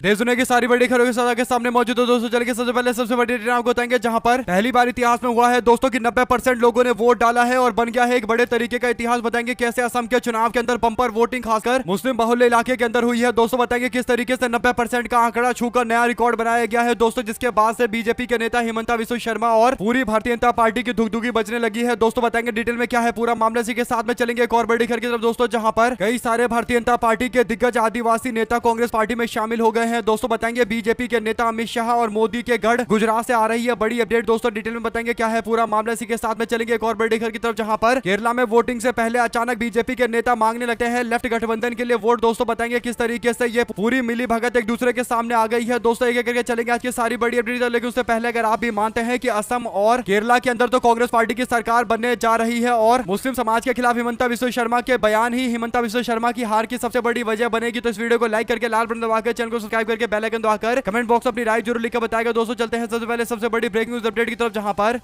देश दुनिया की सारी बड़ी खबरों के साथ के सामने मौजूद हो दोस्तों। चल के सबसे पहले सबसे बड़ी डिटेल आपको बताएंगे, जहां पर पहली बार इतिहास में हुआ है दोस्तों कि 90% लोगों ने वोट डाला है और बन गया है एक बड़े तरीके का इतिहास। बताएंगे कैसे असम के चुनाव के अंदर बम्पर वोटिंग खासकर मुस्लिम बहुल्य इलाके के अंदर हुई है दोस्तों। बताएंगे किस तरीके से 90% का आंकड़ा छूकर नया रिकॉर्ड बनाया गया है दोस्तों, जिसके बाद से बीजेपी के नेता हिमंता बिस्वा शर्मा और पूरी भारतीय जनता पार्टी की धुकधुकी बजने लगी है दोस्तों। बताएंगे डिटेल में क्या है पूरा मामला, इसी के साथ में चलेंगे एक और बड़ी खबर की तरफ दोस्तों, जहां पर कई सारे भारतीय जनता पार्टी के दिग्गज आदिवासी नेता कांग्रेस पार्टी में शामिल हो गए हैं दोस्तों। बताएंगे बीजेपी के नेता अमित शाह और मोदी के गढ़ गुजरात से आ रही है बड़ी अपडेट दोस्तों। डिटेल में बताएंगे क्या है पूरा मामला, इसी के साथ में चलेंगे एक और बड़ी खबर की तरफ, जहां पर केरला में वोटिंग से पहले अचानक बीजेपी के नेता मांगने लगते हैं लेफ्ट गठबंधन के लिए वोट दोस्तों। बताएंगे किस तरीके से ये पूरी मिली भगत एक दूसरे के सामने आ गई है दोस्तों। एक एक करके चलेंगे आज की सारी बड़ी अपडेट, लेकिन उससे पहले अगर आप भी मानते हैं कि असम और केरला के अंदर तो कांग्रेस पार्टी की सरकार बनने जा रही है और मुस्लिम समाज के खिलाफ हिमंता बिस्वा शर्मा के बयान ही हिमंता बिस्वा शर्मा की हार की सबसे बड़ी वजह बनेगी, तो इस वीडियो को लाइक करके लाल बटन दबाकर चैनल को सब्सक्राइब करके बेल आइकन दबाकर कमेंट बॉक्स अपनी राय जरूर लिखकर बताएगा दोस्तों। चलते हैं सबसे पहले सबसे बड़ी ब्रेकिंग न्यूज अपडेट की तरफ, जहां पर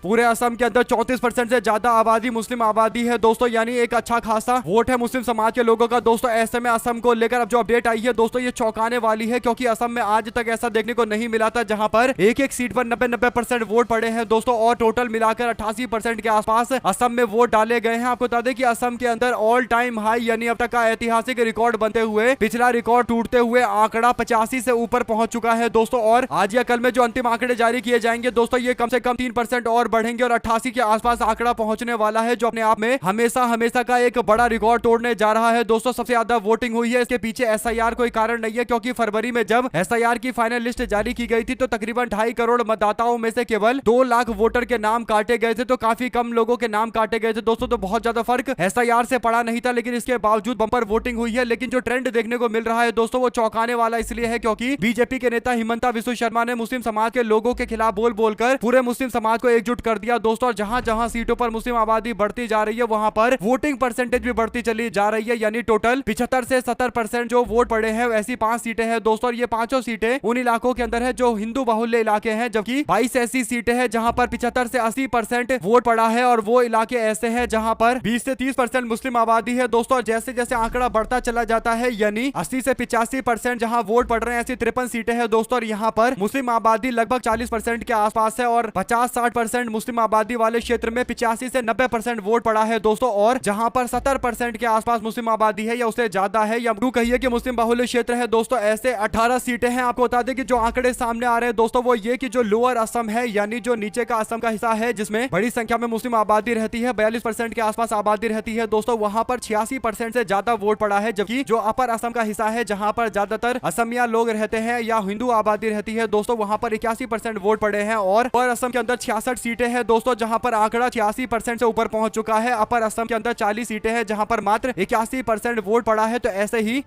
पूरे असम के अंदर 34% से ज्यादा आबादी मुस्लिम आबादी है दोस्तों, यानी एक अच्छा खासा वोट है मुस्लिम समाज के लोगों का दोस्तों। ऐसे में असम को लेकर अब जो अपडेट आई है दोस्तों, ये चौंकाने वाली है, क्योंकि असम में आज तक ऐसा देखने को नहीं मिला था जहां पर एक एक सीट पर 90% वोट पड़े हैं दोस्तों, और टोटल मिलाकर 88% के आसपास असम में वोट डाले गए हैं। आपको बता दें कि असम के अंदर ऑल टाइम हाई यानी अब तक का ऐतिहासिक रिकॉर्ड बनते हुए पिछला रिकॉर्ड टूटते हुए आंकड़ा 85 से ऊपर पहुंच चुका है दोस्तों, और आज या कल में जो अंतिम आंकड़े जारी किए जाएंगे दोस्तों, ये कम से कम 3% और बढ़ेंगे और 88 के आसपास आंकड़ा पहुंचने वाला है, जो अपने आप में हमेशा का एक बड़ा रिकॉर्ड तोड़ने जा रहा है दोस्तों। सबसे ज्यादा वोटिंग हुई है, इसके पीछे एसआईआर कोई कारण नहीं है, क्योंकि फरवरी में जब एसआईआर की फाइनल लिस्ट जारी की गई थी तो तकरीबन 2.5 करोड़ मतदाताओं में से केवल 2 लाख वोटर के नाम काटे गए थे, तो काफी कम लोगों के नाम काटे गए थे दोस्तों, तो बहुत ज्यादा फर्क एसआईआर से पड़ा नहीं था। लेकिन इसके बावजूद बंपर वोटिंग हुई है। लेकिन जो ट्रेंड देखने को मिल रहा है दोस्तों, वो चौंकाने वाला इसलिए है क्योंकि बीजेपी के नेता हिमंता बिस्वा शर्मा ने मुस्लिम समाज के लोगों के खिलाफ बोल बोलकर पूरे मुस्लिम समाज को एकजुट कर दिया दोस्तों, और जहां जहां सीटों पर मुस्लिम आबादी बढ़ती जा रही है वहां पर वोटिंग परसेंटेज भी बढ़ती चली जा रही है, यानी टोटल 75 से 70% जो वोट पड़े हैं ऐसी 5 सीटें हैं दोस्तों, और ये पांचों सीटें उन इलाकों के अंदर है जो हिंदू बाहुल्य इलाके हैं, जबकि 22 ऐसी सीटें हैं जहां पर 75 से 80% वोट पड़ा है, और वो इलाके ऐसे हैं जहां पर 20 से 30% मुस्लिम आबादी है दोस्तों। जैसे जैसे आंकड़ा बढ़ता चला जाता है, यानी 80 से 85% जहां वोट पड़ रहे हैं ऐसी 53 सीटें हैं दोस्तों, और यहाँ पर मुस्लिम आबादी लगभग 40% के आसपास है, और 50-60% मुस्लिम आबादी वाले क्षेत्र में 85 से 90% वोट पड़ा है दोस्तों, और जहां पर 70% के आसपास मुस्लिम आबादी है या उससे ज्यादा है, या कहिए कि मुस्लिम बाहुल्य क्षेत्र है दोस्तों, ऐसे 18 सीटें हैं। आपको बता दें कि जो आंकड़े सामने आ रहे हैं दोस्तों, वो ये कि जो लोअर असम है यानी जो नीचे का असम का हिस्सा है जिसमें बड़ी संख्या में मुस्लिम आबादी रहती है, 42% के आसपास आबादी रहती है दोस्तों, वहां पर 86% से ज्यादा वोट पड़ा है। जबकि जो अपर असम का हिस्सा है जहां पर ज्यादातर असमिया लोग रहते हैं या हिंदू आबादी रहती है दोस्तों, वहां पर 81% वोट पड़े हैं, और अपर असम के अंदर 66 सीटें हैं दोस्तों, जहां पर आंकड़ा 86% से ऊपर पहुंच चुका है। अपर असम के अंदर 40 सीटें हैं जहां पर मात्र 81% वोट पड़ा है। तो ऐसे ही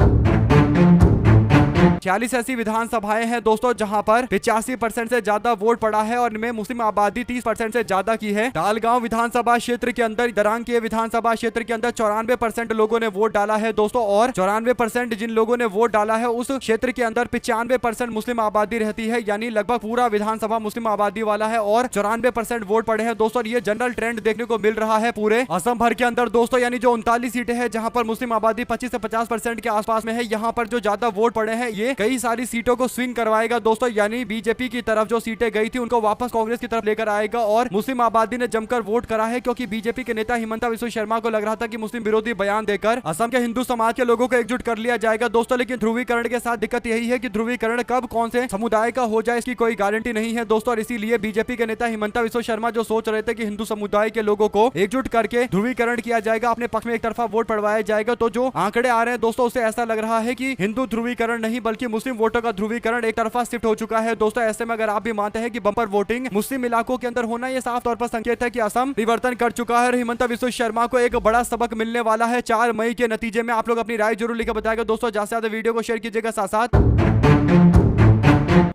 46 ऐसी विधानसभाएं हैं दोस्तों जहां पर 85% से ज्यादा वोट पड़ा है, और इनमें मुस्लिम आबादी 30% से ज्यादा की है। दालगांव विधानसभा क्षेत्र के अंदर, दरांग के विधानसभा क्षेत्र के अंदर 94% लोगों ने वोट डाला है दोस्तों, और 94% जिन लोगों ने वोट डाला है उस क्षेत्र के अंदर 95% मुस्लिम आबादी रहती है, यानी लगभग पूरा विधानसभा मुस्लिम आबादी वाला है, और 94% वोट पड़े हैं दोस्तों। ये जनरल ट्रेंड देखने को मिल रहा है पूरे असम भर के अंदर दोस्तों, यानी जो 39 सीटें हैं जहां पर मुस्लिम आबादी 25 से 50% के आसपास में है, यहाँ पर जो ज्यादा वोट पड़े हैं ये कई सारी सीटों को स्विंग करवाएगा दोस्तों, यानी बीजेपी की तरफ जो सीटें गई थी उनको वापस कांग्रेस की तरफ लेकर आएगा, और मुस्लिम आबादी ने जमकर वोट करा है, क्योंकि बीजेपी के नेता हिमंता बिस्वा शर्मा को लग रहा था कि मुस्लिम विरोधी बयान देकर असम के हिंदू समाज के लोगों को एकजुट कर लिया जाएगा दोस्तों। लेकिन ध्रुवीकरण के साथ दिक्कत यही है कि ध्रुवीकरण कब कौन से समुदाय का हो जाए इसकी कोई गारंटी नहीं है दोस्तों, और इसीलिए बीजेपी के नेता हिमंता बिस्वा शर्मा जो सोच रहे थे कि हिंदू समुदाय के लोगों को एकजुट करके ध्रुवीकरण किया जाएगा, अपने पक्ष में एक तरफा वोट पड़वाया जाएगा, तो जो आंकड़े आ रहे हैं दोस्तों उससे ऐसा लग रहा है कि हिंदू ध्रुवीकरण नहीं बल्कि मुस्लिम वोटों का ध्रुवीकरण एक तरफा शिफ्ट हो चुका है दोस्तों। ऐसे में अगर आप भी मानते हैं कि बंपर वोटिंग मुस्लिम इलाकों के अंदर होना ये साफ तौर पर संकेत है कि असम परिवर्तन कर चुका है, और हिमंता बिस्वा शर्मा को एक बड़ा सबक मिलने वाला है 4 मई के नतीजे में। आप लोग अपनी राय जरूर लिखकर बताएगा दोस्तों, ज्यादा से ज्यादा वीडियो को शेयर कीजिएगा, साथ साथ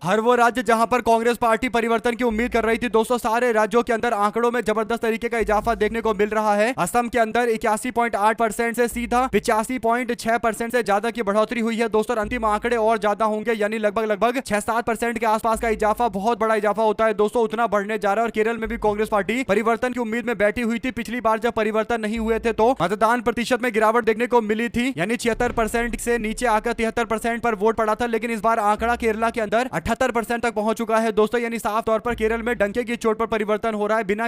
हर वो राज्य जहां पर कांग्रेस पार्टी परिवर्तन की उम्मीद कर रही थी दोस्तों, सारे राज्यों के अंदर आंकड़ों में जबरदस्त तरीके का इजाफा देखने को मिल रहा है। असम के अंदर 81.8% से सीधा 85.6% से ज्यादा की बढ़ोतरी हुई है दोस्तों। अंतिम आंकड़े और ज्यादा होंगे, यानी लगभग 6-7% के आसपास का इजाफा, बहुत बड़ा इजाफा होता है दोस्तों, उतना बढ़ने जा रहा है। और केरल में भी कांग्रेस पार्टी परिवर्तन की उम्मीद में बैठी हुई थी। पिछली बार जब परिवर्तन नहीं हुए थे तो मतदान प्रतिशत में गिरावट देखने को मिली थी, यानी 76% से नीचे आकर 73% पर वोट पड़ा था। लेकिन इस बार आंकड़ा केरला के अंदर 78% तक पहुंच चुका है दोस्तों, यानी साफ तौर पर केरल में डंके की चोट पर परिवर्तन हो रहा है, बिना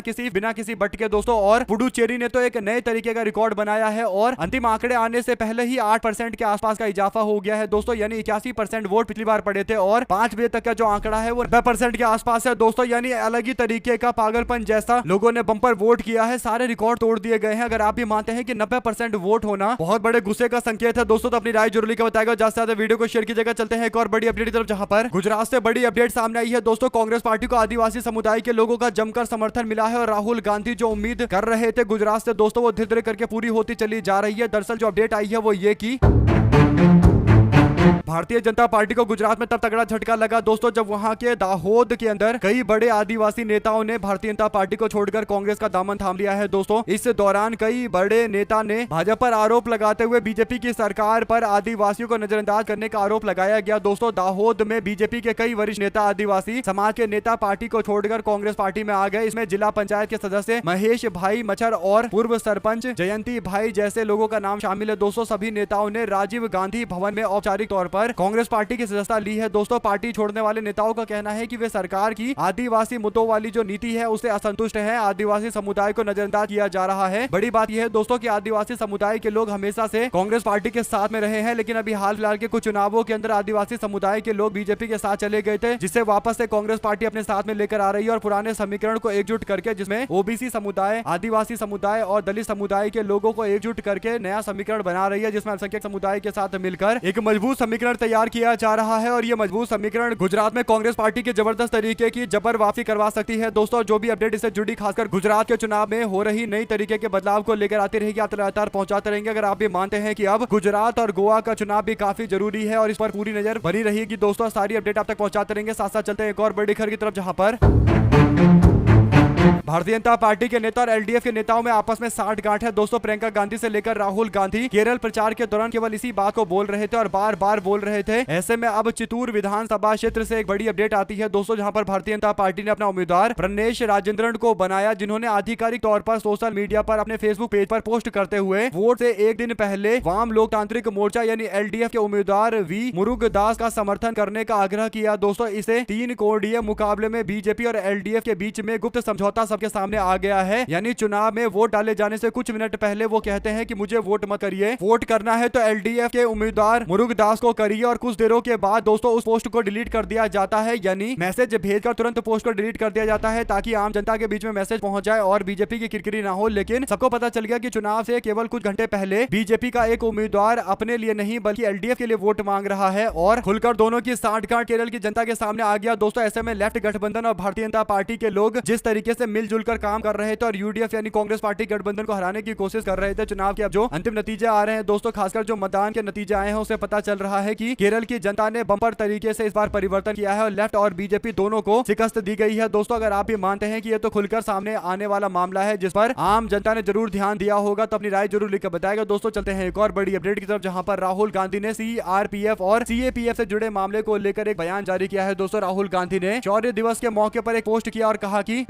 किसी बट के दोस्तों। और पुडुचेरी ने तो एक नए तरीके का रिकॉर्ड बनाया है और अंतिम आंकड़े आने से पहले ही 8% के आसपास का इजाफा हो गया है दोस्तों, यानी 81% वोट पिछली बार पड़े थे और 5 बजे तक का जो आंकड़ा है वो 90% के आसपास है दोस्तों, यानी अलग ही तरीके का पागलपन जैसा लोगों ने बम्पर वोट किया है, सारे रिकॉर्ड तोड़ दिए गए हैं। अगर आप भी मानते हैं कि 90% वोट होना बहुत बड़े गुस्से का संकेत है दोस्तों, तो अपनी राय जरूर लिखकर बताएगा। ज्यादा से ज्यादा वीडियो को शेयर कीजिएगा। चलते हैं एक और बड़ी अपडेट की तरफ, जहां पर गुजरात से बड़ी अपडेट सामने आई है दोस्तों। कांग्रेस पार्टी को आदिवासी समुदाय के लोगों का जमकर समर्थन मिला है और राहुल गांधी जो उम्मीद कर रहे थे गुजरात से दोस्तों, वो धीरे धीरे करके पूरी होती चली जा रही है। दरअसल जो अपडेट आई है वो ये की भारतीय जनता पार्टी को गुजरात में तब तगड़ा झटका लगा दोस्तों, जब वहां के दाहोद के अंदर कई बड़े आदिवासी नेताओं ने भारतीय जनता पार्टी को छोड़कर कांग्रेस का दामन थाम लिया है दोस्तों। इस दौरान कई बड़े नेता ने भाजपा पर आरोप लगाते हुए बीजेपी की सरकार पर आदिवासियों को नजरअंदाज करने का आरोप लगाया गया दोस्तों। दाहोद में बीजेपी के कई वरिष्ठ नेता आदिवासी समाज के नेता पार्टी को छोड़कर कांग्रेस पार्टी में आ गए। इसमें जिला पंचायत के सदस्य महेश भाई मच्छर और पूर्व सरपंच जयंती भाई जैसे लोगों का नाम शामिल है दोस्तों। सभी नेताओं ने राजीव गांधी भवन में औपचारिक तौर पर कांग्रेस पार्टी की सदस्यता ली है दोस्तों। पार्टी छोड़ने वाले नेताओं का कहना है कि वे सरकार की आदिवासी मुद्दों वाली जो नीति है उससे असंतुष्ट है। आदिवासी समुदाय को नजरअंदाज किया जा रहा है। बड़ी बात यह है दोस्तों कि आदिवासी समुदाय के लोग हमेशा से कांग्रेस पार्टी के साथ में रहे हैं, लेकिन अभी हाल फिलहाल के कुछ चुनावों के अंदर आदिवासी समुदाय के लोग बीजेपी के साथ चले गए थे, जिसे वापस से कांग्रेस पार्टी अपने साथ में लेकर आ रही है और पुराने समीकरण को एकजुट करके, जिसमें ओबीसी समुदाय, आदिवासी समुदाय और दलित समुदाय के लोगों को एकजुट करके नया समीकरण बना रही है, जिसमें अल्पसंख्यक समुदाय के साथ मिलकर एक मजबूत समीकरण तैयार किया जा रहा है। और ये मजबूत समीकरण गुजरात में कांग्रेस पार्टी की जबरदस्त तरीके की जबर वापसी करवा सकती है दोस्तों। जो भी अपडेट इससे जुड़ी, खासकर गुजरात के चुनाव में हो रही नई तरीके के बदलाव को लेकर आती रहेगी, आप लगातार पहुंचाते रहेंगे। अगर आप भी मानते हैं कि अब गुजरात और गोवा का चुनाव भी काफी जरूरी है और इस पर पूरी नजर बनी रहेगी दोस्तों, सारी अपडेट आप तक पहुंचाते रहेंगे। साथ साथ चलते हैं एक और बड़ी खबर की तरफ, जहां पर भारतीय जनता पार्टी के नेता और एलडीएफ के नेताओं में आपस में साठ गांठ है दोस्तों। प्रियंका गांधी से लेकर राहुल गांधी केरल प्रचार के दौरान केवल इसी बात को बोल रहे थे और बार बार बोल रहे थे। ऐसे में अब चितूर विधानसभा क्षेत्र से एक बड़ी अपडेट आती है दोस्तों, जहां पर भारतीय जनता पार्टी ने अपना उम्मीदवार प्रणेश राजेंद्रन को बनाया, जिन्होंने आधिकारिक तौर पर सोशल मीडिया पर अपने फेसबुक पेज पर पोस्ट करते हुए वोट से एक दिन पहले वाम लोकतांत्रिक मोर्चा यानी एलडीएफ के उम्मीदवार वी मुरुगदास का समर्थन करने का आग्रह किया दोस्तों। इसे 3 कोणीय मुकाबले में बीजेपी और एलडीएफ के बीच में गुप्त समझौता सबके सामने आ गया है, यानी चुनाव में वोट डाले जाने से कुछ मिनट पहले वो कहते हैं कि मुझे वोट मत करिए, वोट करना है तो एलडीएफ के उम्मीदवार मुरुगदास को करिए। और कुछ देरों के बाद दोस्तों उस पोस्ट को डिलीट कर दिया जाता है, यानी मैसेज भेजकर तुरंत पोस्ट को डिलीट कर दिया जाता है ताकि आम जनता के बीच में मैसेज पहुंच जाए और बीजेपी की किरकिरी ना हो। लेकिन सबको पता चल गया कि चुनाव से केवल कुछ घंटे पहले बीजेपी का एक उम्मीदवार अपने लिए नहीं बल्कि एलडीएफ के लिए वोट मांग रहा है और खुलकर दोनों की साठगांठ केरल की जनता के सामने आ गया दोस्तों। ऐसे में लेफ्ट गठबंधन और भारतीय जनता पार्टी के लोग जिस तरीके से मिलजुल कर काम कर रहे थे और यूडीएफ यानी कांग्रेस पार्टी गठबंधन को हराने की कोशिश कर रहे थे, चुनाव के अब जो अंतिम नतीजे आ रहे हैं दोस्तों, खासकर जो मतदान के नतीजे आए हैं उससे पता चल रहा है कि केरल की जनता ने बम्पर तरीके से इस बार परिवर्तन किया है और लेफ्ट और बीजेपी दोनों को शिकस्त दी गई है दोस्तों। अगर आप भी मानते हैं कि ये तो खुलकर सामने आने वाला मामला है जिस पर आम जनता ने जरूर ध्यान दिया होगा, तो अपनी राय जरूर लिखकर बताएगा दोस्तों। चलते हैं एक और बड़ी अपडेट की तरफ, जहां पर राहुल गांधी ने सीआरपीएफ और सीएपीएफ से जुड़े मामले को लेकर एक बयान जारी किया है दोस्तों। राहुल गांधी ने शौर्य दिवस के मौके पर एक पोस्ट किया और कहा कि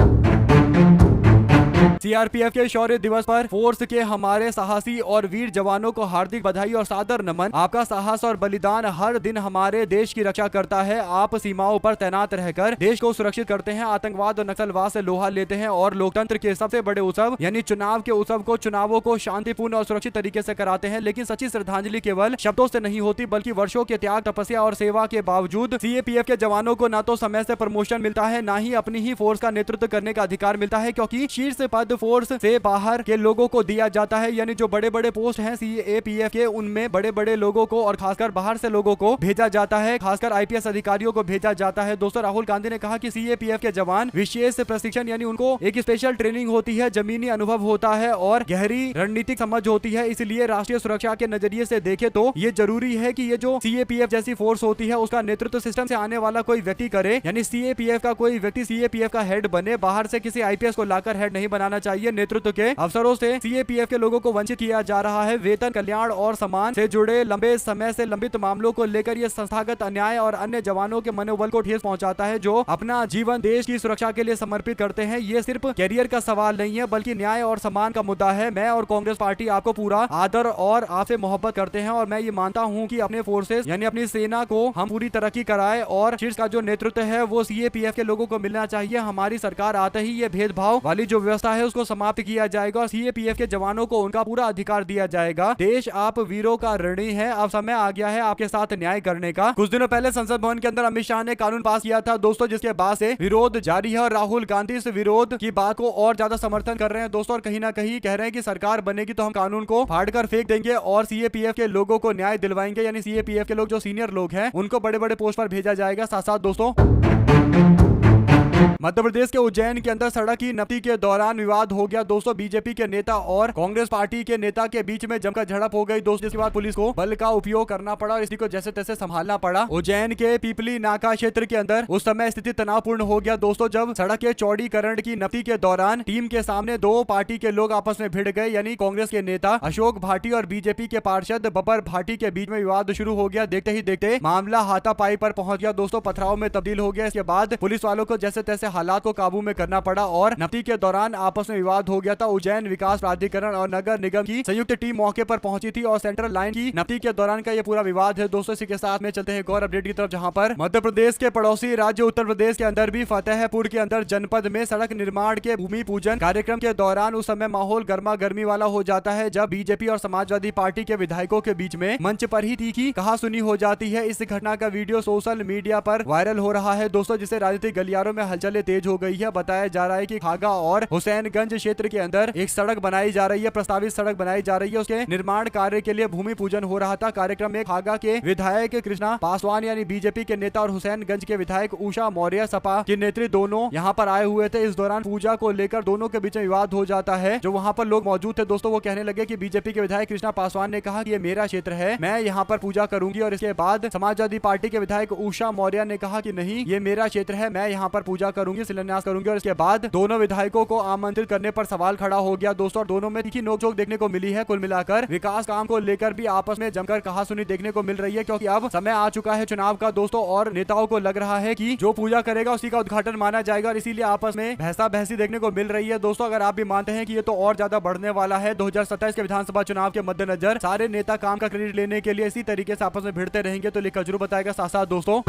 सीआरपीएफ के शौर्य दिवस पर फोर्स के हमारे साहसी और वीर जवानों को हार्दिक बधाई और सादर नमन। आपका साहस और बलिदान हर दिन हमारे देश की रक्षा करता है। आप सीमाओं पर तैनात रहकर देश को सुरक्षित करते हैं, आतंकवाद और नक्सलवाद से लोहा लेते हैं और लोकतंत्र के सबसे बड़े उत्सव यानी चुनाव के उत्सव को चुनावों को शांतिपूर्ण और सुरक्षित तरीके से कराते हैं। लेकिन सच्ची श्रद्धांजलि केवल शब्दों से नहीं होती बल्कि वर्षों के त्याग, तपस्या और सेवा के बावजूद। सीएपीएफ के जवानों को न तो समय से प्रमोशन मिलता है, न ही अपनी ही फोर्स का नेतृत्व करने का अधिकार मिलता है, क्योंकि शीर्ष पद फोर्स से बाहर के लोगों को दिया जाता है, यानी जो बड़े बड़े पोस्ट हैं सीएपीएफ के उनमें बड़े बड़े लोगों को और खासकर बाहर से लोगों को भेजा जाता है, खासकर आईपीएस अधिकारियों को भेजा जाता है। दोस्तों राहुल गांधी ने कहा कि सीएपीएफ के जवान विशेष प्रशिक्षण यानी उनको एक स्पेशल ट्रेनिंग होती है, जमीनी अनुभव होता है और गहरी रणनीतिक समझ होती है, इसलिए राष्ट्रीय सुरक्षा के नजरिए से देखे तो ये जरूरी है कि ये जो सीएपीएफ जैसी फोर्स होती है उसका नेतृत्व सिस्टम से आने वाला कोई व्यक्ति करे, यानी सीएपीएफ का कोई व्यक्ति सीएपीएफ का हेड बने, बाहर से किसी आईपीएस को लाकर हेड नहीं बनाना चाहिए। नेतृत्व के अवसरों से सीएपीएफ के लोगों को वंचित किया जा रहा है। वेतन, कल्याण और सम्मान से जुड़े लंबे समय से लंबित मामलों को लेकर यह संस्थागत अन्याय और अन्य जवानों के मनोबल को ठेस पहुंचाता है जो अपना जीवन देश की सुरक्षा के लिए समर्पित करते हैं। ये सिर्फ कैरियर का सवाल नहीं है बल्कि न्याय और सम्मान का मुद्दा है। मैं और कांग्रेस पार्टी आपको पूरा आदर और आपसे मोहब्बत करते हैं और मैं ये मानता हूं कि अपने फोर्सेस यानी अपनी सेना को हम पूरी तरक्की कराए और शीर्ष का जो नेतृत्व है वो सीएपीएफ के लोगों को मिलना चाहिए। हमारी सरकार आते ही ये भेदभाव वाली जो व्यवस्था है उसको समाप्त किया जाएगा और सीएपीएफ के जवानों को उनका पूरा अधिकार दिया जाएगा। देश आप वीरों का ऋणी है, अब समय आ गया है आपके साथ न्याय करने का। कुछ दिनों पहले संसद भवन के अंदर अमित शाह ने कानून पास किया था दोस्तों, जिसके बाद से विरोध जारी है और राहुल गांधी इस विरोध की बात को और ज्यादा समर्थन कर रहे हैं दोस्तों, और कहीं ना कहीं कह रहे हैं कि सरकार बनेगी तो हम कानून को फाड़कर फेंक देंगे और सीएपीएफ के लोगों को न्याय दिलवाएंगे, यानी सीएपीएफ के लोग जो सीनियर लोग हैं उनको बड़े बड़े पोस्ट पर भेजा जाएगा। साथ साथ दोस्तों मध्य प्रदेश के उज्जैन के अंदर सड़क की नपी के दौरान विवाद हो गया दोस्तों। बीजेपी के नेता और कांग्रेस पार्टी के नेता के बीच में जमकर झड़प हो गई दोस्तों, जिसके बाद पुलिस को बल का उपयोग करना पड़ा और इसी को जैसे तैसे संभालना पड़ा। उज्जैन के पीपली नाका क्षेत्र के अंदर उस समय स्थिति तनावपूर्ण हो गया दोस्तों, जब सड़क के चौड़ीकरण की नपी के दौरान टीम के सामने दो पार्टी के लोग आपस में भिड़ गए, यानी कांग्रेस के नेता अशोक भाटी और बीजेपी के पार्षद बब्बर भाटी के बीच में विवाद शुरू हो गया। देखते ही देखते मामला हाथापाई पर पहुंच गया दोस्तों, पथराव में तब्दील हो गया। इसके बाद पुलिस वालों को जैसे तैसे हालात को काबू में करना पड़ा और नपी के दौरान आपस में विवाद हो गया था। उज्जैन विकास प्राधिकरण और नगर निगम की संयुक्त टीम मौके पर पहुंची थी और सेंट्रल लाइन की नपी के दौरान का ये पूरा विवाद है दोस्तों। इसी के साथ में चलते हैं एक और अपडेट की तरफ, जहां पर मध्य प्रदेश के पड़ोसी राज्य उत्तर प्रदेश के अंदर भी फतेहपुर के अंदर जनपद में सड़क निर्माण के भूमि पूजन कार्यक्रम के दौरान उस समय माहौल गर्मा गर्मी वाला हो जाता है, जब बीजेपी और समाजवादी पार्टी के विधायकों के बीच में मंच पर ही तीखी कहासुनी हो जाती है। इस घटना का वीडियो सोशल मीडिया पर वायरल हो रहा है दोस्तों, जिससे राजनीतिक गलियारों में हलचलें तेज हो गई है। बताया जा रहा है कि खागा और हुसैनगंज क्षेत्र के अंदर एक सड़क बनाई जा रही है, प्रस्तावित सड़क बनाई जा रही है, उसके निर्माण कार्य के लिए भूमि पूजन हो रहा था। कार्यक्रम में खागा के विधायक कृष्णा पासवान यानी बीजेपी के नेता और हुसैनगंज के विधायक उषा मौर्य सपा के नेत्री दोनों यहाँ पर आए हुए थे। इस दौरान पूजा को लेकर दोनों के बीच में विवाद हो जाता है। जो वहाँ पर लोग मौजूद थे दोस्तों वो कहने लगे कि बीजेपी के विधायक कृष्णा पासवान ने कहा कि ये मेरा क्षेत्र है, मैं यहाँ पर पूजा करूंगी, और इसके बाद समाजवादी पार्टी के विधायक उषा मौर्य ने कहा कि नहीं ये मेरा क्षेत्र है, मैं यहाँ पर पूजा करूंगी, शिलान्यास करूंगी, और इसके बाद दोनों विधायकों को आमंत्रित करने पर सवाल खड़ा हो गया दोस्तों, और दोनों में तीखी नोकझोंक देखने को मिली है। कुल मिलाकर विकास काम को लेकर भी आपस में जमकर कहासुनी देखने को मिल रही है, क्योंकि अब समय आ चुका है चुनाव का दोस्तों, और नेताओं को लग रहा है कि जो पूजा करेगा उसी का उद्घाटन माना जाएगा, और इसीलिए आपस में बहसा बहसी देखने को मिल रही है दोस्तों। अगर आप भी मानते हैं कि ये तो और ज्यादा बढ़ने वाला है, 2027 के विधानसभा चुनाव के मद्देनजर सारे नेता काम का क्रेडिट लेने के लिए इसी तरीके से आपस में भिड़ते रहेंगे, तो लिखकर जरूर बताएगा। साथ साथ दोस्तों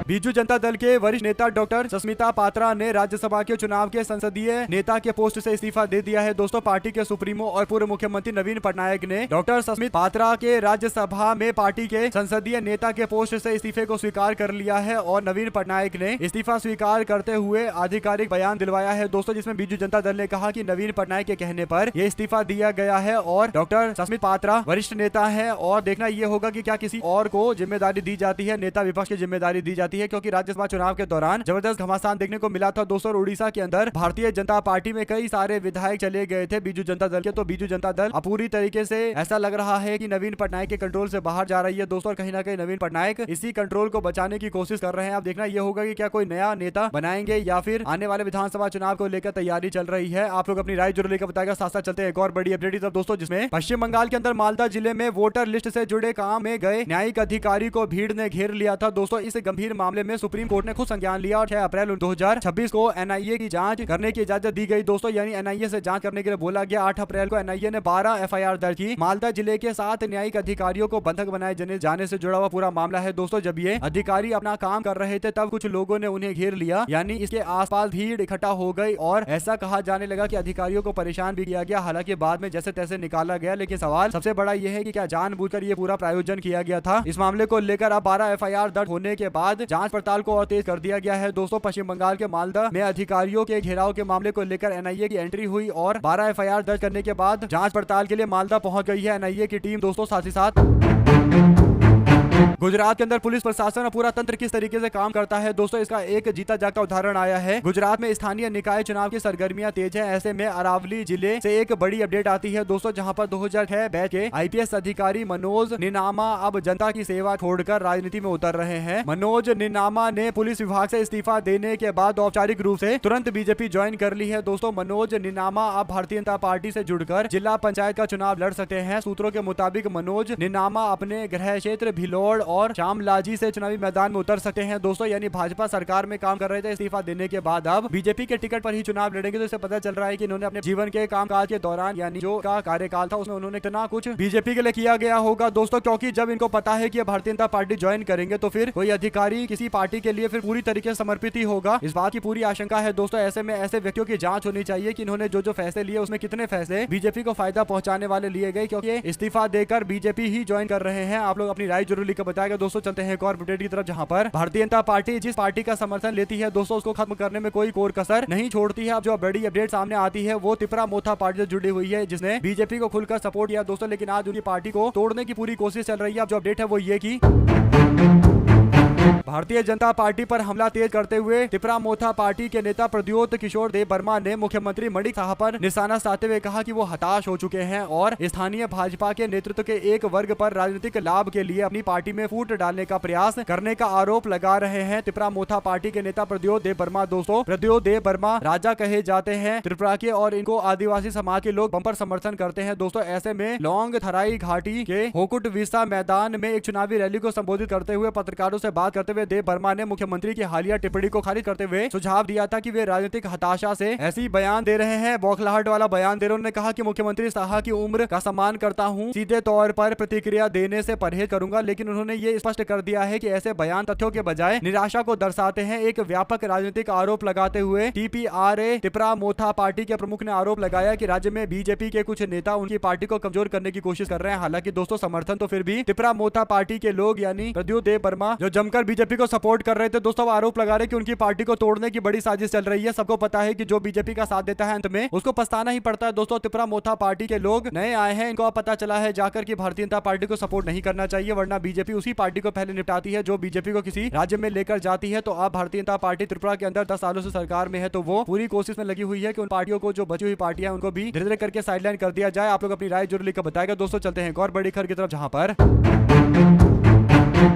बीजू जनता दल के वरिष्ठ नेता डॉक्टर सस्मिता पात्रा ने राज्यसभा के चुनाव के संसदीय नेता के पोस्ट से इस्तीफा दे दिया है दोस्तों। पार्टी के सुप्रीमो और पूर्व मुख्यमंत्री नवीन पटनायक ने डॉक्टर सस्मिता पात्रा के राज्यसभा में पार्टी के संसदीय नेता के पोस्ट से इस्तीफे को स्वीकार कर लिया है, और नवीन पटनायक ने इस्तीफा स्वीकार करते हुए आधिकारिक बयान दिलवाया है दोस्तों, जिसमें बीजू जनता दल ने कहा कि नवीन पटनायक के कहने पर यह इस्तीफा दिया गया है और डॉक्टर सस्मिता पात्रा वरिष्ठ नेता है, और देखना यह होगा कि क्या किसी और को जिम्मेदारी दी जाती है, नेता विपक्ष की जिम्मेदारी दी जाती है, क्योंकि राज्यसभा चुनाव के दौरान जबरदस्त घमासान देखने को मिला था दोस्तों। उड़ीसा के अंदर भारतीय जनता पार्टी में कई सारे विधायक चले गए थे बीजू जनता दल के, तो बीजू जनता दल अब पूरी तरीके से ऐसा लग रहा है कि नवीन पटनायक के कंट्रोल से बाहर जा रही है दोस्तों, और कहीं ना कहीं नवीन पटनायक इसी कंट्रोल को बचाने की कोशिश कर रहे हैं। अब देखना यह होगा कि क्या कोई नया नेता बनाएंगे या फिर आने वाले विधानसभा चुनाव को लेकर तैयारी चल रही है। आप लोग अपनी राय जरूर लेकर बताएगा। साथ साथ चलते हैं एक और बड़ी अपडेट की तरफ दोस्तों, जिसमें पश्चिम बंगाल के अंदर मालदा जिले में वोटर लिस्ट से जुड़े काम में गए न्यायिक अधिकारी को भीड़ ने घेर लिया था दोस्तों। इस गंभीर मामले में सुप्रीम कोर्ट ने खुद संज्ञान लिया और 6 अप्रैल 2026 को एनआईए की जांच करने की इजाजत दी गई दोस्तों, यानी एनआईए से जांच करने के लिए बोला गया। 8 अप्रैल को एनआईए ने 12 एफआईआर दर्ज की। मालदा जिले के 7 न्यायिक अधिकारियों को बंधक बनाए जाने से जुड़ा हुआ पूरा मामला है दोस्तों। जब ये अधिकारी अपना काम कर रहे थे तब कुछ लोगों ने उन्हें घेर लिया, यानी इसके आसपास भीड़ इकट्ठा हो गई और ऐसा कहा जाने लगा कि अधिकारियों को परेशान भी किया गया। हालांकि बाद में जैसे तैसे निकाला गया, लेकिन सवाल सबसे बड़ा यह है कि क्या जानबूझकर ये पूरा प्रायोजन किया गया था। इस मामले को लेकर अब 12 एफआईआर दर्ज होने के बाद बाद जांच पड़ताल को और तेज कर दिया गया है। दोस्तों पश्चिम बंगाल के मालदा में अधिकारियों के घेराव के मामले को लेकर एनआईए की एंट्री हुई और 12 एफआईआर दर्ज करने के बाद जांच पड़ताल के लिए मालदा पहुंच गई है एनआईए की टीम। दोस्तों साथ ही साथ गुजरात के अंदर पुलिस प्रशासन और पूरा तंत्र किस तरीके से काम करता है दोस्तों, इसका एक जीता जागता उदाहरण आया है। गुजरात में स्थानीय निकाय चुनाव की सरगर्मियां तेज है। ऐसे में अरावली जिले से एक बड़ी अपडेट आती है दोस्तों, जहां पर 2006 बैच के आईपीएस अधिकारी मनोज निनामा अब जनता की सेवा छोड़कर राजनीति में उतर रहे हैं। मनोज निनामा ने पुलिस विभाग से इस्तीफा देने के बाद औपचारिक रूप से तुरंत बीजेपी ज्वाइन कर ली है। दोस्तों मनोज निनामा अब भारतीय जनता पार्टी से जुड़कर जिला पंचायत का चुनाव लड़ सकते हैं। सूत्रों के मुताबिक मनोज निनामा अपने गृह क्षेत्र भिलोड़ और शामलाजी से चुनावी मैदान में उतर सकते हैं दोस्तों, यानी भाजपा सरकार में काम कर रहे थे, इस्तीफा देने के बाद अब बीजेपी के टिकट पर ही चुनाव लड़ेंगे। तो इससे पता चल रहा है कि इन्होंने अपने जीवन के कामकाज के दौरान यानी जो का कार्यकाल था उसमें उन्होंने इतना कुछ बीजेपी के लिए किया गया होगा दोस्तों, क्योंकि जब इनको पता है कि भारतीय जनता पार्टी ज्वाइन करेंगे तो फिर कोई अधिकारी किसी पार्टी के लिए फिर पूरी तरीके से समर्पित ही होगा। इस बात की पूरी आशंका है दोस्तों। ऐसे में ऐसे व्यक्तियों की जांच होनी चाहिए कि इन्होंने जो फैसले लिए उसमें कितने फैसले बीजेपी को फायदा पहुंचाने वाले लिए गए, क्योंकि इस्तीफा देकर बीजेपी ही ज्वाइन कर रहे हैं। आप लोग अपनी राय जरूर लिखकर बताएगा दोस्तों। चलते हैं एक और अपडेट की तरफ, जहां पर भारतीय जनता पार्टी जिस पार्टी का समर्थन लेती है दोस्तों उसको खत्म करने में कोई कोर कसर नहीं छोड़ती है। अब जो बड़ी अपडेट सामने आती है वो तिपरा मोथा पार्टी से जुड़ी हुई है, जिसने बीजेपी को खुलकर सपोर्ट किया दोस्तों, लेकिन आज उनकी पार्टी को तोड़ने की पूरी कोशिश चल रही है। अब जो अपडेट है वो ये की भारतीय जनता पार्टी पर हमला तेज करते हुए तिपरा मोथा पार्टी के नेता प्रद्योत किशोर देव वर्मा ने मुख्यमंत्री मणिक साहब पर निशाना साधते हुए कहा कि वो हताश हो चुके हैं और स्थानीय भाजपा के नेतृत्व के एक वर्ग पर राजनीतिक लाभ के लिए अपनी पार्टी में फूट डालने का प्रयास करने का आरोप लगा रहे हैं। तिपरा मोथा पार्टी के नेता प्रद्योत देव वर्मा दोस्तों, प्रद्योत देव वर्मा राजा कहे जाते हैं त्रिपुरा के और इनको आदिवासी समाज के लोग बंपर समर्थन करते हैं दोस्तों। ऐसे में लौंग थराई घाटी के होकुट विसा मैदान में एक चुनावी रैली को संबोधित करते हुए पत्रकारों से बात करते हुए देव वर्मा ने मुख्यमंत्री की हालिया टिप्पणी को खारिज करते हुए सुझाव दिया था कि वे राजनीतिक हताशा से ऐसी बयान दे रहे हैं, बौखलाहट वाला बयान दे रहे हैं। उन्होंने कहा कि मुख्यमंत्री साहब की उम्र का सम्मान करता हूं, सीधे तौर पर प्रतिक्रिया देने से परहेज करूंगा, लेकिन उन्होंने ये स्पष्ट कर दिया है कि ऐसे बयान तथ्यों के बजाय निराशा को दर्शाते हैं। एक व्यापक राजनीतिक आरोप लगाते हुए टीपीआरए तिपरा मोथा पार्टी के प्रमुख ने आरोप लगाया कि राज्य में बीजेपी के कुछ नेता उनकी पार्टी को कमजोर करने की कोशिश कर रहे हैं। हालांकि दोस्तों समर्थन तो फिर भी तिपरा मोथा पार्टी के लोग यानी प्रद्योत देव वर्मा जो जमकर बीजेपी को सपोर्ट कर रहे थे दोस्तों, आरोप लगा रहे कि उनकी पार्टी को तोड़ने की बड़ी साजिश चल रही है। सबको पता है कि जो बीजेपी का साथ देता है अंत में उसको पछताना ही पड़ता है दोस्तों। तिपरा मोथा पार्टी के लोग नए आए हैं, इनको पता चला है जाकर कि भारतीय जनता पार्टी को सपोर्ट नहीं करना चाहिए, वरना बीजेपी उसी पार्टी को पहले निपटाती है जो बीजेपी को किसी राज्य में लेकर जाती है। तो अब भारतीय जनता पार्टी त्रिपुरा के अंदर 10 सालों से सरकार में है, तो वो पूरी कोशिश में लगी हुई है कि उन पार्टियों को जो बची हुई पार्टियां उनको भी धीरे धीरे करके साइडलाइन कर दिया जाए। आप लोग अपनी राय जरूर लिखकर बताएगा दोस्तों। चलते हैं एक और बड़ी खबर की तरफ, जहां पर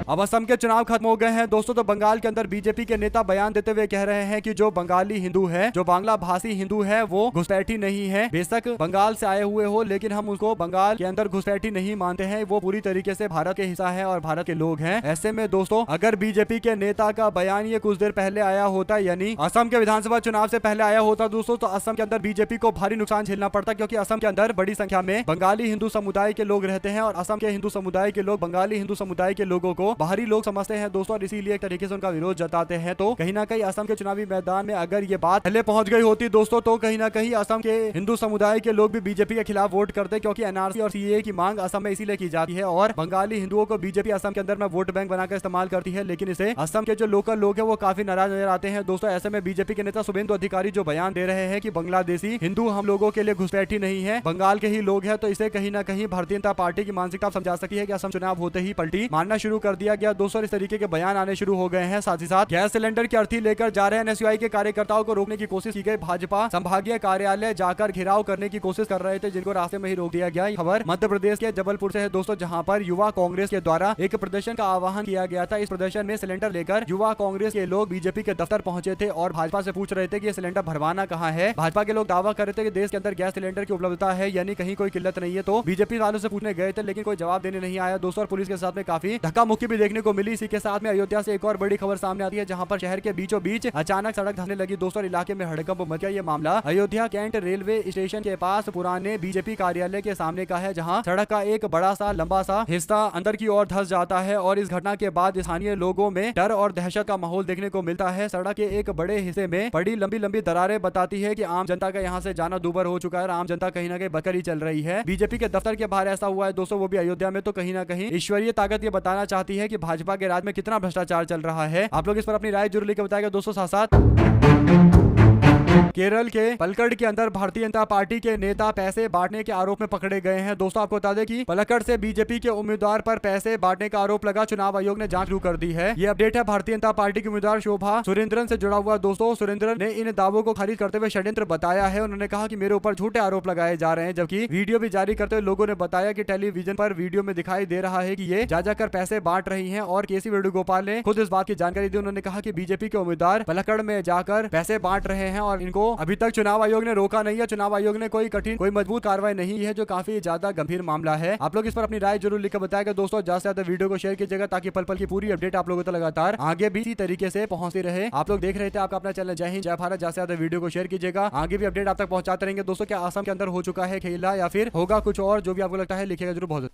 अब असम के चुनाव खत्म हो गए हैं दोस्तों, तो बंगाल के अंदर बीजेपी के नेता बयान देते हुए कह रहे हैं कि जो बंगाली हिंदू है, जो बांग्ला भाषी हिंदू है, वो घुसपैठी नहीं है। बेशक बंगाल से आए हुए हो, लेकिन हम उसको बंगाल के अंदर घुसपैठी नहीं मानते हैं। वो पूरी तरीके से भारत के हिस्सा है और भारत के लोग हैं। ऐसे में दोस्तों अगर बीजेपी के नेता का बयान ये कुछ देर पहले आया होता, यानी असम के विधानसभा चुनाव से पहले आया होता दोस्तों, तो असम के अंदर बीजेपी को भारी नुकसान झेलना पड़ता, क्योंकि असम के अंदर बड़ी संख्या में बंगाली हिंदू समुदाय के लोग रहते हैं और असम के हिंदू समुदाय के लोग बंगाली हिंदू समुदाय के लोगों को बाहरी लोग समझते हैं दोस्तों, और इसीलिए एक तरीके से उनका विरोध जताते हैं। तो कहीं ना कहीं असम के चुनावी मैदान में अगर ये बात पहले पहुंच गई होती दोस्तों, तो कहीं ना कहीं असम के हिंदू समुदाय के लोग भी बीजेपी के खिलाफ वोट करते, क्योंकि एनआरसी और सीएए की मांग असम में इसीलिए की जाती है और बंगाली हिंदुओं को बीजेपी असम के अंदर में वोट बैंक बनाकर इस्तेमाल करती है। लेकिन इसे असम के जो लोकल लोग हैं वो काफी नाराज नजर आते हैं दोस्तों। ऐसे में बीजेपी के नेता शुभेंदु अधिकारी जो बयान दे रहे हैं कि बांग्लादेशी हिंदू हम लोगों के लिए घुसपैठी नहीं है, बंगाल के ही लोग हैं, तो इसे कहीं ना कहीं भारतीय जनता पार्टी की मानसिकता समझा सकती है कि असम चुनाव होते ही पलटी मारना शुरू कर दिया गया दोस्तों। इस तरीके के बयान आने शुरू हो गए हैं। साथ ही साथ गैस सिलेंडर की अर्थी लेकर जा रहे एनएसयूआई के कार्यकर्ताओं को रोकने की कोशिश की गई। भाजपा संभागीय कार्यालय जाकर घेराव करने की कोशिश कर रहे थे, जिनको रास्ते में ही रोक दिया गया। खबर मध्य प्रदेश के जबलपुर से है दोस्तों, जहां पर युवा कांग्रेस के द्वारा एक प्रदर्शन का आह्वान किया गया था। इस प्रदर्शन में सिलेंडर लेकर युवा कांग्रेस के लोग बीजेपी के दफ्तर पहुंचे थे और भाजपा से पूछ रहे थे कि ये सिलेंडर भरवाना कहां है। भाजपा के लोग दावा कर रहे थे कि देश के अंदर गैस सिलेंडर की उपलब्धता है, यानी कहीं कोई किल्लत नहीं है। तो बीजेपी वालों से पूछने गए थे, लेकिन कोई जवाब देने नहीं आया दोस्तों, और पुलिस के साथ में काफी धक्का मुक्की भी देखने को मिली। इसी के साथ में अयोध्या से एक और बड़ी खबर सामने आती है, जहां पर शहर के बीचों बीच अचानक सड़क धंसने लगी दोस्तों, इलाके में हड़कंप मच गया। ये मामला अयोध्या कैंट रेलवे स्टेशन के पास पुराने बीजेपी कार्यालय के सामने का है, जहां सड़क का एक बड़ा सा लंबा सा हिस्सा अंदर की ओर धंस जाता है और इस घटना के बाद स्थानीय लोगों में डर और दहशत का माहौल देखने को मिलता है। सड़क के एक बड़े हिस्से में पड़ी लंबी लंबी दरारें बताती है कि आम जनता का यहां से जाना दूभर हो चुका है। आम जनता कहीं ना कहीं बकरी चल रही है। बीजेपी के दफ्तर के बाहर ऐसा हुआ है दोस्तों, वो भी अयोध्या में। तो कहीं ना कहीं ईश्वरीय ताकत ये बताना चाहती है है कि भाजपा के राज में कितना भ्रष्टाचार चल रहा है। आप लोग इस पर अपनी राय जरूर लेकर बताएगा दोस्तों। साथ साथ केरल के पलक्कड़ के अंदर भारतीय जनता पार्टी के नेता पैसे बांटने के आरोप में पकड़े गए हैं। दोस्तों आपको बता दें कि पलक्कड़ से बीजेपी के उम्मीदवार पर पैसे बांटने का आरोप लगा। चुनाव आयोग ने जांच शुरू कर दी है। ये अपडेट है भारतीय जनता पार्टी की उम्मीदवार शोभा सुरेंद्रन से जुड़ा हुआ। दोस्तों सुरेंद्रन ने इन दावों को खारिज करते हुए षड्यंत्र बताया है। उन्होंने कहा कि मेरे ऊपर झूठे आरोप लगाए जा रहे हैं, जबकि वीडियो भी जारी करते हुए लोगों ने बताया कि टेलीविजन पर वीडियो में दिखाई दे रहा है कि ये जा जाकर पैसे बांट रही है। और केसी वेणुगोपाल ने खुद इस बात की जानकारी दी। उन्होंने कहा कि बीजेपी के उम्मीदवार पलक्कड़ में जाकर पैसे बांट रहे हैं और इनको अभी तक चुनाव आयोग ने रोका नहीं है। चुनाव आयोग ने कोई मजबूत कार्रवाई नहीं है, जो काफी ज्यादा गंभीर मामला है। आप लोग इस पर अपनी राय जरूर लिखकर बताएगा दोस्तों। ज्यादा से ज्यादा वीडियो को शेयर कीजिएगा ताकि पल पल की पूरी अपडेट आप लोगों तक लगातार आगे भी इसी तरीके से पहुंचती रहे। आप लोग देख रहे थे आपका अपना चैनल जय हिंद जय भारत। ज्यादा से ज्यादा वीडियो को शेयर कीजिएगा, आगे भी अपडेट आप तक पहुंचाते रहेंगे दोस्तों। क्या असम के अंदर हो चुका है खेला या फिर होगा कुछ और, जो भी आपको लगता है लिखिएगा जरूर। बहुत